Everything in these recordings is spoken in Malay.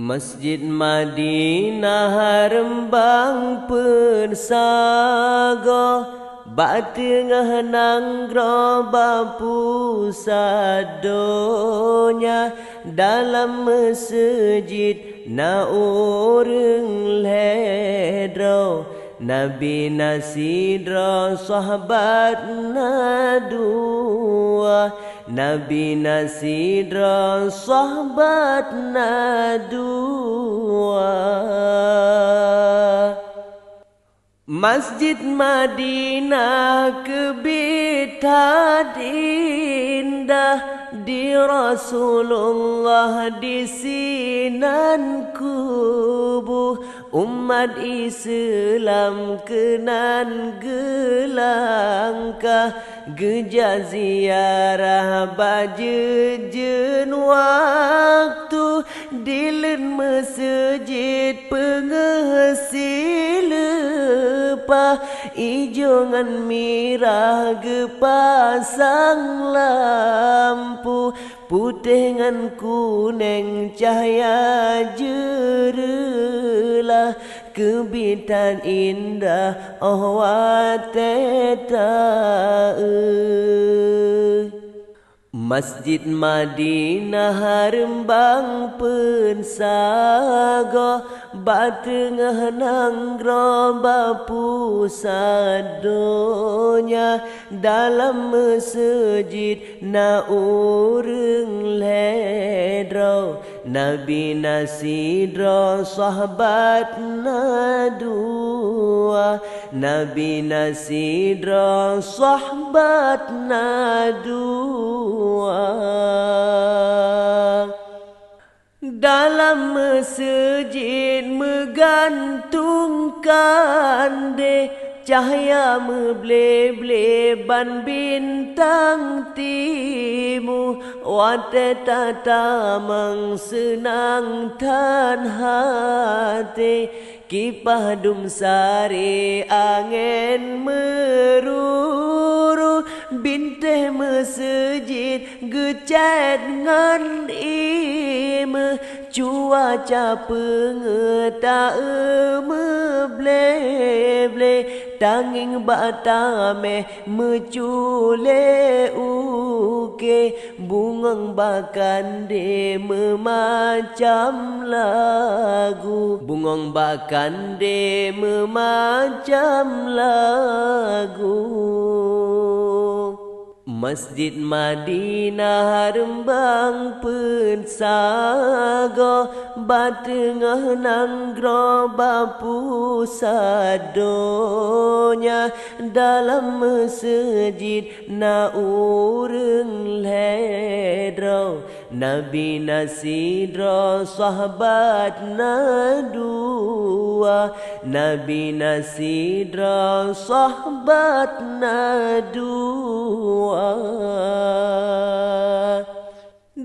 Masjid Madinah rembang pensago bak tengah nanggro bapu sadonya dalam masjid na urang ledro Nabi nasidro sahabat na dua Nabi nasidro sahabat na dua Masjid Madinah kebitan indah di Rasulullah di sinan kubuh umat Islam kenan gelangkah geja ziarah bajejen waktu dilen masjid pengesil ijongan mirah gepasang lampu putih ngan kuning cahaya jerelah kebitan indah oh wateta Masjid Madinah rembang pensago bak tengah nanggro bapu sadonya dalam masjid na urang ledro Nabi nasidro sahabat na dua Nabi nasidro sahabat na dua dalam masjid megantungkan de cahaya meble-ble ban bintang timu wate tatamang senang tan hati kipah dum sari angin meruru binteh masjid gecet ngan ime cuaca pengeta meble-ble tanging batame mecule uke bungang bakande memacam lagu bungang bakande memacam lagu Masjid Madinah rembang pensago bak tengah nanggro bapu sadonya dalam masjid na urang ledro Nabi nasidro sahabat na dua Nabi nasidro sahabat na dua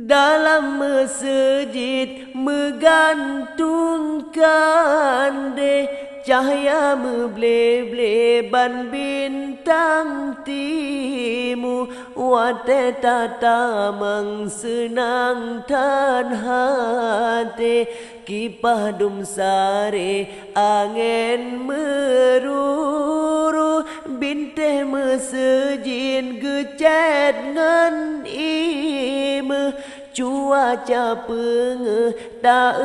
dalam masjid megantungkan de cahaya meble-ble ban bintang timu wate tatamang senang tan hati kipah dum sare angin meruru binteh masjid gecet ngan ime cuaca pengeta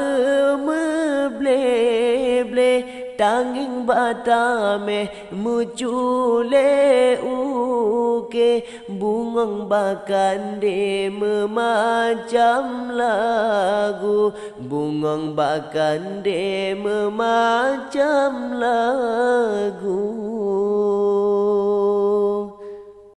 meble-ble tanging batame mucule uke bungang bakande memacam lagu bungang bakande memacam lagu